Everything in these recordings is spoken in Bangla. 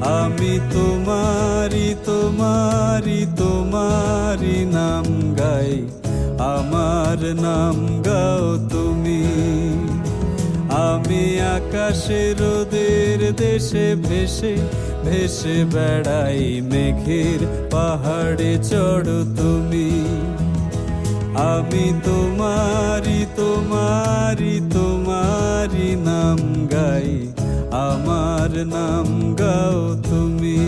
আমি তোমারি তোমারি তোমারি নাম গাই, আমার নাম গাও তুমি। আমি আকাশে রোদের দেশে ভেসে ভেসে বেড়াই, মেঘের পাহাড়ে চড়ো তুমি। আমি তোমারি তোমারি তোমারি নাম গাই, আমার নাম গাও তুমি।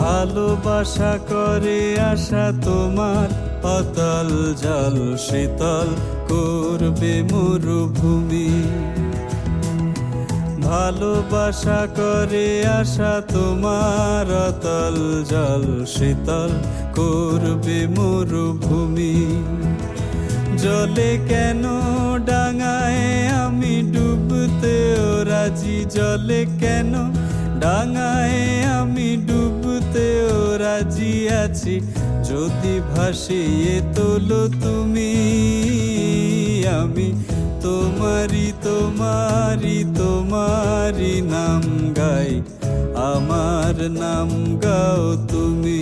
ভালোবাসা করে আশা তোমার, অতল জল শীতল করবে মরুভূমি। ভালোবাসা করে আশা তোমার, অতল জল শীতল করবে মরুভূমি। জলে কেন ডাঙায় আমি ডুবতেও রাজি, জলে কেন ডাঙায় আমি ডুবতেও রাজি আছি, যদি ভাসিয়ে তোলো তুমি। আমি তোমারি তোমারি তোমারি নাম গাই, আমার নাম গাও তুমি।